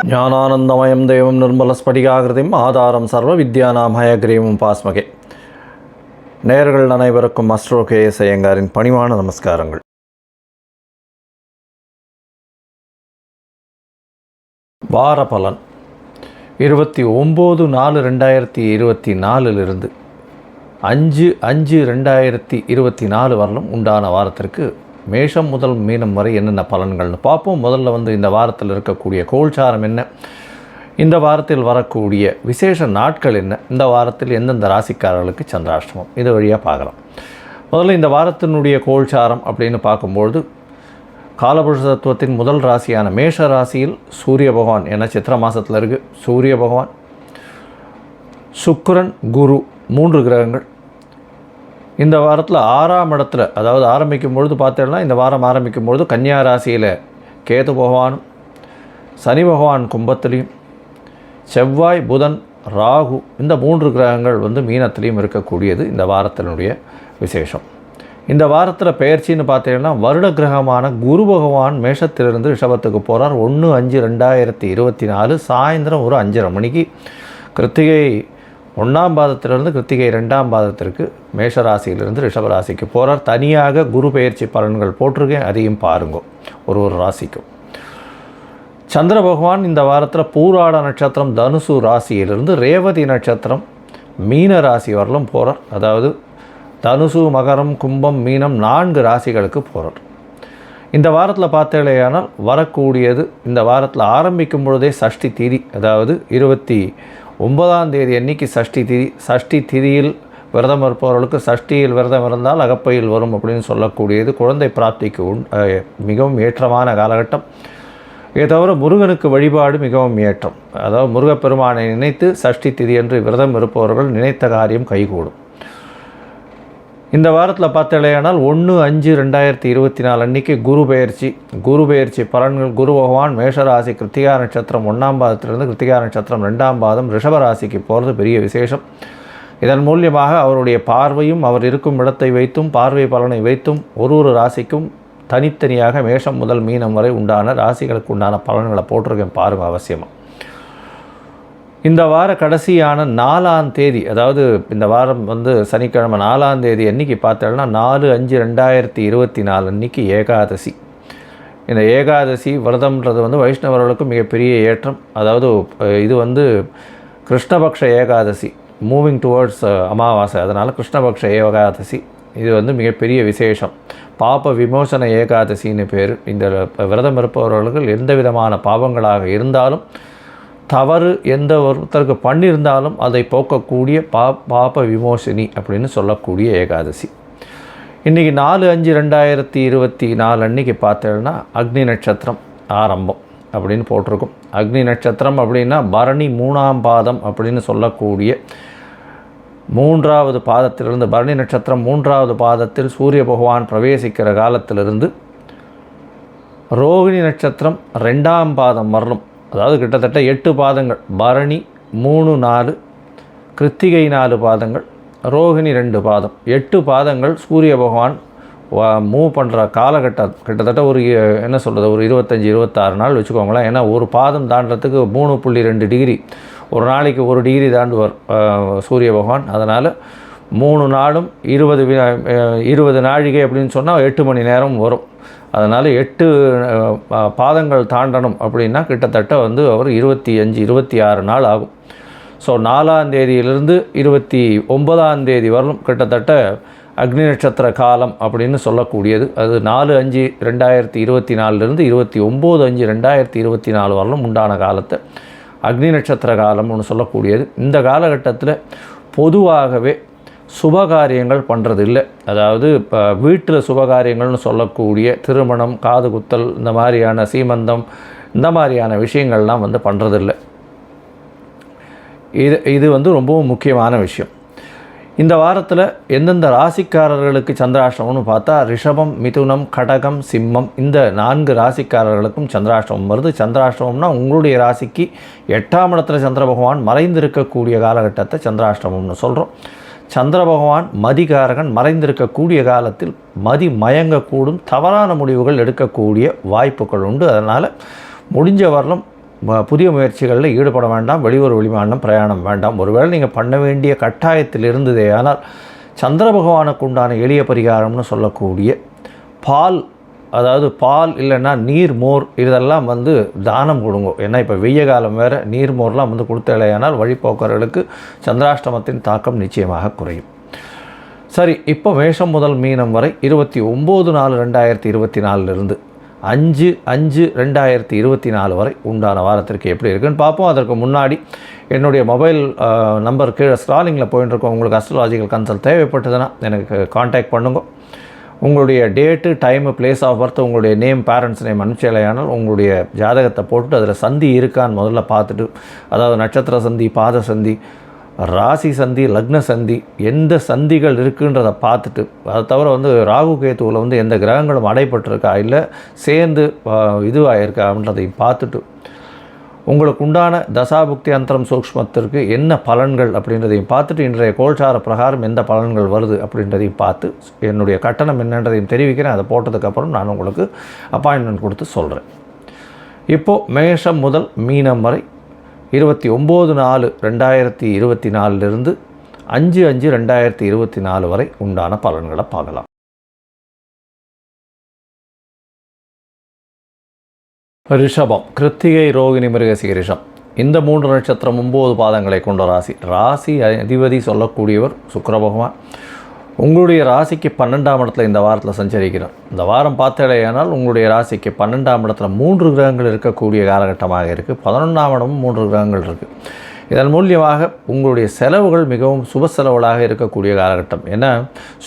ஞானானந்தமயம் தேவம் நிர்மலஸ்படிகாகிருதிம் ஆதாரம் சர்வ வித்யானாம் ஹயக்ரீவம் பாஸ்மகே. நேயர்கள் அனைவருக்கும் அஸ்ட்ரோ கே.எஸ். ஐயங்காரின் பணிவான நமஸ்காரங்கள். வார பலன் 29/4/2024 5/5/2024 வரலும் உண்டான வாரத்திற்கு மேஷம் முதல் மீனம் வரை என்னென்ன பலன்கள்னு பார்ப்போம். முதல்ல இந்த வாரத்தில் இருக்கக்கூடிய கோல்சாரம் என்ன, இந்த வாரத்தில் வரக்கூடிய விசேஷ நாட்கள் என்ன, இந்த வாரத்தில் எந்தெந்த ராசிக்காரர்களுக்கு சந்திராஷ்டமம், இது வழியாக பார்க்கலாம். முதல்ல இந்த வாரத்தினுடைய கோல்சாரம் அப்படின்னு பார்க்கும்பொழுது காலபுருஷ தத்துவத்தின் முதல் ராசியான மேஷ ராசியில் சூரிய பகவான், ஏன்னா சித்திர மாதத்தில் இருக்குது, சூரிய பகவான், சுக்கிரன், குரு 3 கிரகங்கள் இந்த வாரத்தில் 6ஆம் இடத்துல, அதாவது ஆரம்பிக்கும் பொழுது பார்த்தோம்னா இந்த வாரம் ஆரம்பிக்கும் பொழுது கன்னியா ராசியில் கேது பகவானும், சனி பகவான் கும்பத்திலையும், செவ்வாய், புதன், ராகு இந்த 3 கிரகங்கள் மீனத்திலையும் இருக்கக்கூடியது இந்த வாரத்தினுடைய விசேஷம். இந்த வாரத்தில் பெயர்ச்சின்னு பார்த்தீங்கன்னா வருட கிரகமான குரு பகவான் மேஷத்திலிருந்து ரிஷபத்துக்கு போகிறார். 1/5/2024 சாயந்தரம் ஒரு 5:30 மணிக்கு கிருத்திகை 1ஆம் பாதத்திலிருந்து கிருத்திகை 2ஆம் பாதத்திற்கு மேஷராசியிலிருந்து ரிஷபராசிக்கு போகிறார். தனியாக குரு பெயர்ச்சி பலன்கள் போட்டிருக்கேன், அதையும் பாருங்க ஒரு ராசிக்கும். சந்திர பகவான் இந்த வாரத்தில் பூராட நட்சத்திரம் தனுசு ராசியிலிருந்து ரேவதி நட்சத்திரம் மீன ராசி வரலும் போகிறார். அதாவது தனுசு, மகரம், கும்பம், மீனம் 4 ராசிகளுக்கு போகிறார். இந்த வாரத்தில் பார்த்தேனால் வரக்கூடியது, இந்த வாரத்தில் ஆரம்பிக்கும் பொழுதே சஷ்டி திதி, அதாவது 29ஆம் தேதி அன்னைக்கு சஷ்டி திதி. சஷ்டி திதியில் விரதம் இருப்பவர்களுக்கு சஷ்டியில் விரதம் இருந்தால் அகப்பையில் வரும் அப்படின்னு சொல்லக்கூடியது குழந்தை பிராப்திக்கு மிகவும் ஏற்றமான காலகட்டம். இதை தவிர முருகனுக்கு வழிபாடு மிகவும் ஏற்றம். அதாவது முருகப்பெருமானை நினைத்து சஷ்டி திதி என்று விரதம் இருப்பவர்கள் நினைத்த காரியம் கைகூடும். இந்த வாரத்தில் பார்த்தேனால் 1/5/2024 அன்றைக்கி குரு பெயர்ச்சி பலன்கள். குரு பகவான் மேஷராசி கிருத்திகா நட்சத்திரம் 1ஆம் பாதத்திலிருந்து கிருத்திகா நட்சத்திரம் 2ஆம் பாதம் ரிஷபராசிக்கு போகிறது பெரிய விசேஷம். இதன் மூலியமாக அவருடைய பார்வையும் அவர் இருக்கும் இடத்தை வைத்தும் பார்வை பலனை வைத்தும் ஒரு ராசிக்கும் தனித்தனியாக மேஷம் முதல் மீனம் வரை உண்டான ராசிகளுக்கு உண்டான பலன்களை போட்டிருக்கேன், பாருங்கள் அவசியமாக. இந்த வார கடைசியான 4ஆம் தேதி, அதாவது இந்த வாரம் சனிக்கிழமை 4ஆம் தேதி அன்றைக்கி பார்த்தோம்னா 4/5/2024 அன்றைக்கி ஏகாதசி. இந்த ஏகாதசி விரதம்ன்றது வைஷ்ணவர்களுக்கு மிகப்பெரிய ஏற்றம். அதாவது இது கிருஷ்ணபக்ஷ ஏகாதசி, மூவிங் டுவர்ட்ஸ் அமாவாசை, அதனால் கிருஷ்ணபக்ஷ ஏகாதசி இது மிகப்பெரிய விசேஷம். பாப விமோசன ஏகாதசின்னு பேர். இந்த விரதம் இருப்பவர்கள் எந்த விதமான பாவங்களாக இருந்தாலும், தவறு எந்த ஒருத்தருக்கு பண்ணியிருந்தாலும் அதை போக்கக்கூடிய பாப விமோசனி அப்படின்னு சொல்லக்கூடிய ஏகாதசி. இன்றைக்கி 4/5/2024 அன்றைக்கி பார்த்தோன்னா அக்னி நட்சத்திரம் ஆரம்பம் அப்படின்னு போட்டிருக்கும். அக்னி நட்சத்திரம் அப்படின்னா பரணி 3ஆம் பாதம் அப்படின்னு சொல்லக்கூடிய 3ஆவது பாதத்திலிருந்து, பரணி நட்சத்திரம் 3ஆவது பாதத்தில் சூரிய பகவான் பிரவேசிக்கிற காலத்திலிருந்து ரோகிணி நட்சத்திரம் 2ஆம் பாதம் வரலும், அதாவது கிட்டத்தட்ட 8 பாதங்கள். பரணி 3, 4, கிருத்திகை 4 பாதங்கள், ரோகிணி 2 பாதம், 8 பாதங்கள் சூரிய பகவான் மூவ் பண்ணுற காலகட்டம். கிட்டத்தட்ட ஒரு ஒரு 25-26 நாள் வச்சுக்கோங்களேன். ஏன்னா ஒரு பாதம் தாண்டறதுக்கு 3.2 டிகிரி, ஒரு நாளைக்கு 1 டிகிரி தாண்டுவார் சூரிய பகவான். அதனால் 3 நாளும் 20 நாழிகை அப்படின்னு சொன்னால் 8 மணி நேரம் வரும். அதனால் 8 பாதங்கள் தாண்டணும் அப்படின்னா கிட்டத்தட்ட அவர் 25-26 நாள் ஆகும். ஸோ 4ஆம் தேதியிலிருந்து 29ஆம் தேதி வரலும் கிட்டத்தட்ட அக்னி நட்சத்திர காலம் அப்படின்னு சொல்லக்கூடியது. அது 4/5/2024 29/5/2024 வரலும் உண்டான காலத்தை அக்னி நட்சத்திர காலம்னு சொல்லக்கூடியது. இந்த காலகட்டத்தில் பொதுவாகவே சுபகாரியங்கள் பண்ணுறது இல்லை. அதாவது இப்போ வீட்டில் சுபகாரியங்கள்னு சொல்லக்கூடிய திருமணம், காது குத்தல், இந்த மாதிரியான சீமந்தம், இந்த மாதிரியான விஷயங்கள்லாம் பண்ணுறதில்லை. இது ரொம்பவும் முக்கியமான விஷயம். இந்த வாரத்தில் எந்தெந்த ராசிக்காரர்களுக்கு சந்திராஷ்டமம்னு பார்த்தா ரிஷபம், மிதுனம், கடகம், சிம்மம் இந்த 4 ராசிக்காரர்களுக்கும் சந்திராஷ்டமம் வருது. சந்திராஷ்டமம்னா உங்களுடைய ராசிக்கு 8ஆம் இடத்துல சந்திர பகவான் மறைந்திருக்கக்கூடிய காலகட்டத்தை சந்திராஷ்டமம்னு சொல்கிறோம். சந்திர பகவான் மதிகாரகன், மறைந்திருக்கக்கூடிய காலத்தில் மதி மயங்கக்கூடும், தவறான முடிவுகள் எடுக்கக்கூடிய வாய்ப்புகள் உண்டு. அதனால் முடிஞ்ச வரலும் புதிய முயற்சிகளில் ஈடுபட வேண்டாம். வெளியூர் வெளிமாநிலம் பிரயாணம் வேண்டாம். ஒருவேளை நீங்கள் பண்ண வேண்டிய கட்டாயத்தில் இருந்ததே ஆனால் சந்திர பகவானுக்கு உண்டான எளிய பரிகாரம்னு சொல்லக்கூடிய பால், அதாவது பால் இல்லைன்னா நீர் மோர் இதெல்லாம் வந்து தானம் கொடுங்க. ஏன்னா இப்போ வெய்ய காலம் வேறு, நீர் மோர்லாம் வந்து கொடுத்தலையானால் வழிபோக்கர்களுக்கு சந்திராஷ்டமத்தின் தாக்கம் நிச்சயமாக குறையும். சரி, இப்போ மேஷம் முதல் மீனம் வரை 29/4/2024 5/5/2024 வரை உண்டான வாரத்திற்கு எப்படி இருக்குன்னு பார்ப்போம். அதற்கு முன்னாடி என்னுடைய மொபைல் நம்பர் கீழே ஸ்க்ராலிங்கில் போயிட்டு இருக்கோம். உங்களுக்கு அஸ்ட்ராலாஜிக்கல் கன்சல்ட் தேவைப்பட்டதுன்னா எனக்கு காண்டாக்ட் பண்ணுங்க. உங்களுடைய date, time, place of birth, உங்களுடைய நேம், பேரண்ட்ஸ் நேம் அனுப்பிச்சலையானால் உங்களுடைய ஜாதகத்தை போட்டுட்டு அதில் சந்தி இருக்கான்னு முதல்ல பார்த்துட்டு, அதாவது நட்சத்திர சந்தி, பாத சந்தி, ராசி சந்தி, லக்ன சந்தி, எந்த சந்திகள் இருக்குன்றதை பார்த்துட்டு, அதை தவிர வந்து ராகு கேத்துவில் வந்து எந்த கிரகங்களும் அடைப்பட்டிருக்கா இல்லை சேர்ந்து இதுவாகிருக்கா அப்படின்றதையும் பார்த்துட்டு, உங்களுக்கு உண்டான தசாபுக்தி அந்தரம் சூக்ஷ்மத்திற்கு என்ன பலன்கள் அப்படின்றதையும் பார்த்துட்டு, இன்றைய கோல்சார பிரகாரம் எந்த பலன்கள் வருது அப்படின்றதையும் பார்த்து என்னுடைய கட்டணம் என்னன்றதையும் தெரிவிக்கிறேன். அதை போட்டதுக்கப்புறம் நான் உங்களுக்கு அப்பாயின்மெண்ட் கொடுத்து சொல்கிறேன். இப்போது மேஷம் முதல் மீனம் வரை 29/4/2024 5/5/2024 வரை உண்டான பலன்களை பார்க்கலாம். ரிஷபம், கிருத்திகை, ரோகிணி, மிருகசீரிஷம் இந்த 3 நட்சத்திரம் 9 பாதங்களை கொண்ட ராசி. ராசி அதிபதி சொல்லக்கூடியவர் சுக்கிர பகவான். உங்களுடைய ராசிக்கு 12ஆம் இடத்துல இந்த வாரத்தில் சஞ்சரிக்கிறார். இந்த வாரம் பார்த்தடையானால் உங்களுடைய ராசிக்கு 12ஆம் இடத்துல 3 கிரகங்கள் இருக்கக்கூடிய காலகட்டமாக இருக்குது. 11ஆம் இடமும் 3 கிரகங்கள் இருக்குது. இதன் மூலியமாக உங்களுடைய செலவுகள் மிகவும் சுப செலவுகளாக இருக்கக்கூடிய காலகட்டம். ஏன்னா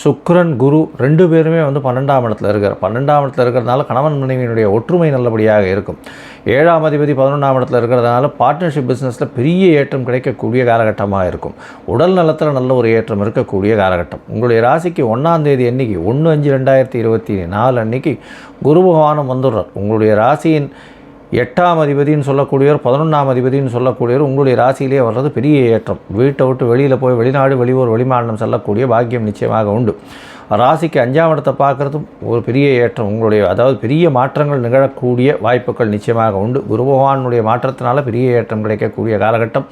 சுக்கிரன், குரு 2 பேருமே வந்து 12ஆம் இடத்துல இருக்கிறார். 12ஆம் இடத்துல இருக்கிறதுனால கணவன் மனைவியினுடைய ஒற்றுமை நல்லபடியாக இருக்கும். 7ஆம் அதிபதி 11ஆம் இடத்துல இருக்கிறதுனால பார்ட்னர்ஷிப் பிஸ்னஸில் பெரிய ஏற்றம் கிடைக்கக்கூடிய காலகட்டமாக இருக்கும். உடல் நலத்தில் நல்ல ஒரு ஏற்றம் இருக்கக்கூடிய காலகட்டம். உங்களுடைய ராசிக்கு 1ஆம் தேதி அன்றைக்கி 1/5/2024 அன்றைக்கி குரு பகவானும் வந்துடுறார். உங்களுடைய ராசியின் 8ஆம் அதிபதினு சொல்லக்கூடியவர், 11ஆம் அதிபதினு சொல்லக்கூடியவர் உங்களுடைய ராசியிலே வர்றது பெரிய ஏற்றம். வீட்டை விட்டு வெளியில் போய் வெளிநாடு, வெளியூர், வெளிமாநிலம் செல்லக்கூடிய பாக்கியம் நிச்சயமாக உண்டு. ராசிக்கு 5ஆம் இடத்தை பார்க்குறதும் ஒரு பெரிய ஏற்றம். உங்களுடைய அதாவது பெரிய மாற்றங்கள் நிகழக்கூடிய வாய்ப்புகள் நிச்சயமாக உண்டு. குரு பகவானுடைய மாற்றத்தினால பெரிய ஏற்றம் கிடைக்கக்கூடிய காலகட்டம்.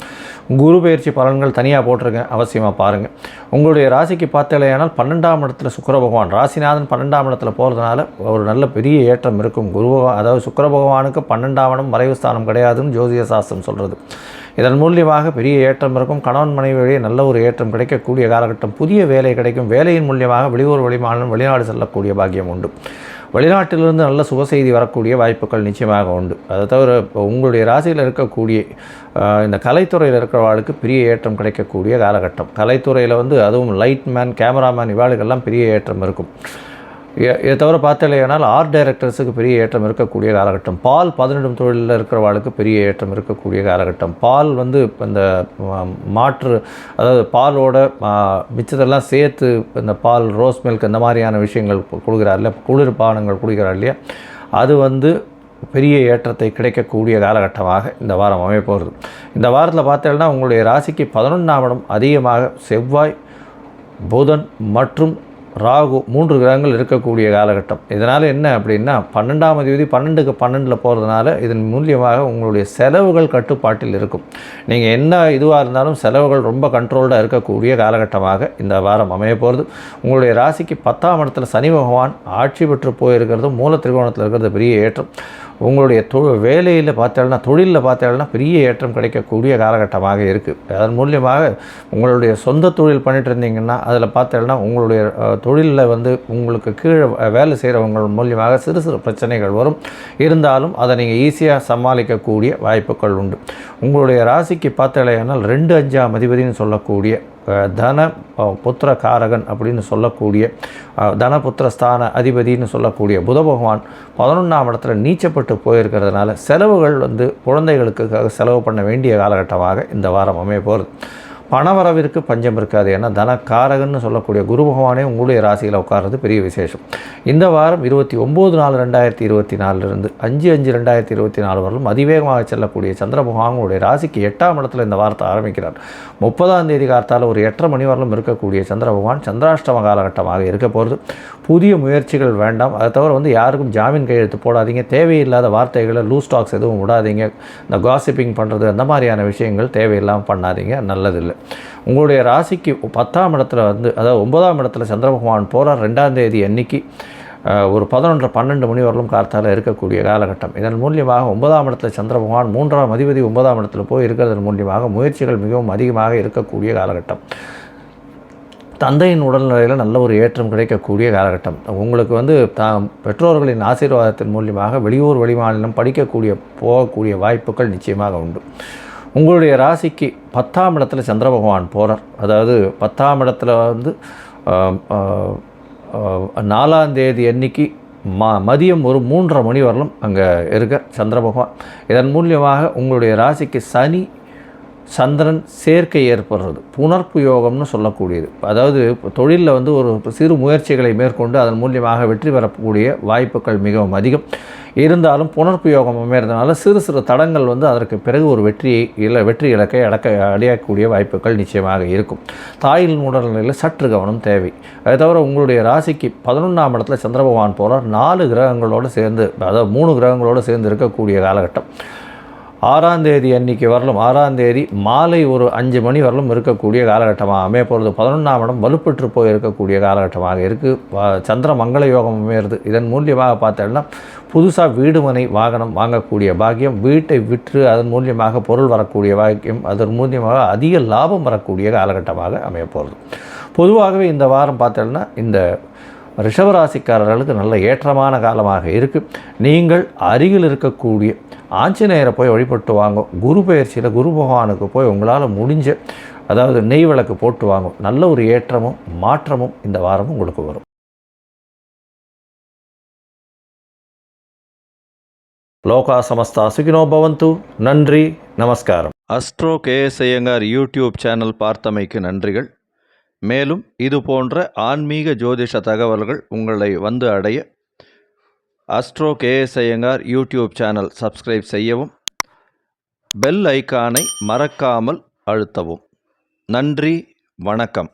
குரு பயிற்சி பலன்கள் தனியாக போட்டிருக்கேன், அவசியமாக பாருங்கள். உங்களுடைய ராசிக்கு பார்த்தலையானால் 12ஆம் இடத்துல சுக்கிர பகவான், ராசிநாதன் 12ஆம் இடத்துல போகிறதுனால ஒரு நல்ல பெரிய ஏற்றம் இருக்கும். அதாவது சுக்கிர பகவானுக்கு 12ஆம் இடம் மறைவு ஸ்தானம் கிடையாதுன்னு ஜோதிட சாஸ்திரம் சொல்கிறது. இதன் மூலியமாக பெரிய ஏற்றம் இருக்கும். கணவன் மனைவியிடையே நல்ல ஒரு ஏற்றம் கிடைக்கக்கூடிய காலகட்டம். புதிய வேலை கிடைக்கும். வேலையின் மூலியமாக வெளியூர், வெளிமாநிலம், வெளிநாடு செல்லக்கூடிய பாக்கியம் உண்டு. வெளிநாட்டிலிருந்து நல்ல சுப செய்தி வரக்கூடிய வாய்ப்புகள் நிச்சயமாக உண்டு. அதை தவிர உங்களுடைய ராசியில் இருக்கக்கூடிய இந்த கலைத்துறையில் இருக்கிறவர்களுக்கு பெரிய ஏற்றம் கிடைக்கக்கூடிய காலகட்டம். கலைத்துறையில் வந்து அதுவும் லைட்மேன், கேமராமேன் இவாளுக்கெல்லாம் பெரிய ஏற்றம் இருக்கும். இதை தவிர பார்த்தலையானால் ஆர்ட் டைரக்டர்ஸுக்கு பெரிய ஏற்றம் இருக்கக்கூடிய காலகட்டம். பால் 12 தொழிலில் இருக்கிறவாளுக்கு பெரிய ஏற்றம் இருக்கக்கூடிய காலகட்டம். பால் வந்து இந்த மாற்று, அதாவது பாலோட மிச்சத்தெல்லாம் சேர்த்து இந்த பால், ரோஸ் மில்க் இந்த மாதிரியான விஷயங்கள் கொடுக்குறார் இல்லையா, குளிர்பானங்கள் குடிக்கிறார் இல்லையா, அது வந்து பெரிய ஏற்றத்தை கிடைக்கக்கூடிய காலகட்டமாக இந்த வாரம் அமைப்போகிறது. இந்த வாரத்தில் பார்த்தீங்கன்னா உங்களுடைய ராசிக்கு 11ஆம் இடம் அதிகமாக செவ்வாய், புதன் மற்றும் ராகு 3 கிரகங்கள் இருக்கக்கூடிய காலகட்டம். இதனால் என்ன அப்படின்னா 12ஆம் அதிபதி 12க்கு 12 போகிறதுனால இதன் மூலியமாக உங்களுடைய செலவுகள் கட்டுப்பாட்டில் இருக்கும். நீங்கள் என்ன இதுவாக இருந்தாலும் செலவுகள் ரொம்ப கண்ட்ரோல்டாக இருக்கக்கூடிய காலகட்டமாக இந்த வாரம் அமைய போகிறது. உங்களுடைய ராசிக்கு 10ஆம் இடத்துல சனி பகவான் ஆட்சி பெற்று போயிருக்கிறது, மூல திரிகோணத்தில் இருக்கிறது பெரிய ஏற்றம். உங்களுடைய வேலையில் பார்த்தீங்கன்னா, தொழிலில் பார்த்தீங்கன்னா பெரிய ஏற்றம் கிடைக்கக்கூடிய காலகட்டமாக இருக்குது. அதன் மூலியமாக உங்களுடைய சொந்த தொழில் பண்ணிட்டு இருந்தீங்கன்னா அதில் பார்த்தீங்கன்னா உங்களுடைய தொழிலில் வந்து உங்களுக்கு கீழே வேலை செய்கிறவங்க மூலியமாக சிறு சிறு பிரச்சனைகள் வரும். இருந்தாலும் அதை நீங்கள் ஈஸியாக சமாளிக்கக்கூடிய வாய்ப்புகள் உண்டு. உங்களுடைய ராசிக்கு பார்த்தீங்கன்னா 2/5ஆம் அதிபதினு சொல்லக்கூடிய தன புத்திர காரகன் அப்படின்னு சொல்லக்கூடிய தனபுத்திரஸ்தான அதிபதினு சொல்லக்கூடிய புத பகவான் 11ஆம் இடத்துல நீச்சப்பட்டு போயிருக்கிறதுனால செலவுகள் வந்து குழந்தைகளுக்காக செலவு பண்ண வேண்டிய காலகட்டமாக இந்த வாரம் அமைய போகிறது. பணவரவிற்கு பஞ்சம் இருக்காது. ஏன்னா தனக்காரகன்னு சொல்லக்கூடிய குரு பகவானே உங்களுடைய ராசியில் உட்கார்றது பெரிய விசேஷம். இந்த வாரம் 29/4/2024 5/5/2024 வரலும் அதிவேகமாக செல்லக்கூடிய சந்திர பகவான் உங்களுடைய ராசிக்கு 8ஆம் இடத்துல இந்த வாரத்தை ஆரம்பிக்கிறார். 30ஆம் தேதி காலத்தால் ஒரு 8:30 மணி வரலும் இருக்கக்கூடிய சந்திர பகவான் சந்திராஷ்டம காலகட்டமாக இருக்க போகிறது. புதிய முயற்சிகள் வேண்டாம். அதை தவிர யாருக்கும் ஜாமீன் கையெழுத்து போடாதீங்க. தேவையில்லாத வார்த்தைகளை லூஸ் டாக்ஸ் எதுவும் விடாதீங்க. இந்த காசிப்பிங் பண்ணுறது அந்த மாதிரியான விஷயங்கள் தேவையில்லாமல் பண்ணாதீங்க, நல்லதில்லை. உங்களுடைய ராசிக்கு 10ஆம் இடத்துல அதாவது 9ஆம் இடத்துல சந்திர பகவான் போகிறார். 2ஆம் தேதி அன்னைக்கு ஒரு 11:12 மணி வரலும் காலத்தால் இருக்கக்கூடிய காலகட்டம். இதன் மூலியமாக 9ஆம் இடத்துல சந்திர பகவான் 3ஆம் அதிபதி 9ஆம் இடத்துல போய் இருக்கிறதன் மூலியமாக முயற்சிகள் மிகவும் அதிகமாக இருக்கக்கூடிய காலகட்டம். தந்தையின் உடல்நிலையில் நல்ல ஒரு ஏற்றம் கிடைக்கக்கூடிய காலகட்டம். உங்களுக்கு பெற்றோர்களின் ஆசீர்வாதத்தின் மூலியமாக வெளியூர் வெளிமாநிலம் போகக்கூடிய வாய்ப்புகள் நிச்சயமாக உண்டு. உங்களுடைய ராசிக்கு 10ஆம் இடத்துல சந்திர பகவான் போகிறார். அதாவது 10ஆம் இடத்துல 4ஆம் தேதி அன்னைக்கு மதியம் ஒரு 3:30 மணி வரலும் அங்கே இருக்க சந்திர பகவான். இதன் மூலியமாக உங்களுடைய ராசிக்கு சனி சந்திரன் சேர்க்கை ஏற்படுறது புனர்ப்பு யோகம்னு சொல்லக்கூடியது. அதாவது தொழிலில் ஒரு சிறு முயற்சிகளை மேற்கொண்டு அதன் மூலியமாக வெற்றி பெறக்கூடிய வாய்ப்புகள் மிகவும் அதிகம். இருந்தாலும் புனர்ப்பு யோகம் அமைகிறதுனால சிறு சிறு தடங்கள் அதற்கு பிறகு ஒரு வெற்றி இலக்கை அடையக்கூடிய வாய்ப்புகள் நிச்சயமாக இருக்கும். தாயின் உடல்நிலையில் சற்று கவனம் தேவை. அதை தவிர உங்களுடைய ராசிக்கு 11ஆம் இடத்துல சந்திர பகவான் போகிறார். 4 கிரகங்களோடு சேர்ந்து, அதாவது 3 கிரகங்களோடு சேர்ந்து இருக்கக்கூடிய காலகட்டம். 6ஆம் தேதி அன்றைக்கி வரலும் 6ஆம் தேதி மாலை ஒரு 5 மணி வரலும் இருக்கக்கூடிய காலகட்டமாக அமைய போகிறது. 11ஆம் இடம் வலுப்பெற்று போய் இருக்கக்கூடிய காலகட்டமாக இருக்குது. சந்திர மங்கள யோகம் அமையிறது. இதன் மூலியமாக பார்த்தோம்னா புதுசாக வீடு மனை வாகனம் வாங்கக்கூடிய பாக்கியம், வீட்டை விற்று அதன் மூலியமாக பொருள் வரக்கூடிய பாக்கியம், அதன் மூலியமாக அதிக லாபம் வரக்கூடிய காலகட்டமாக அமைய போகிறது. பொதுவாகவே இந்த வாரம் பார்த்தோம்னா இந்த ரிஷபராசிக்காரர்களுக்கு நல்ல ஏற்றமான காலமாக இருக்குது. நீங்கள் அருகில் இருக்கக்கூடிய ஆஞ்சநேயரை போய் வழிபட்டு வாங்க. குரு பயிற்சியில் குரு பகவானுக்கு போய் உங்களால் முடிஞ்ச அதாவது நெய் விளக்கு போட்டு வாங்கும். நல்ல ஒரு ஏற்றமும் மாற்றமும் இந்த வாரமும் உங்களுக்கு வரும். லோகா சமஸ்தா சுகினோ பவந்து. நன்றி, நமஸ்காரம். Astro KS Iyengar YouTube channel பார்த்தமைக்கு நன்றிகள். மேலும் இது போன்ற ஆன்மீக ஜோதிஷ தகவல்கள் உங்களை அடைய அஸ்ட்ரோ KS ஐயங்கார் யூடியூப் சேனல் சப்ஸ்கிரைப் செய்யவும், பெல் ஐக்கானை மறக்காமல் அழுத்தவும். நன்றி, வணக்கம்.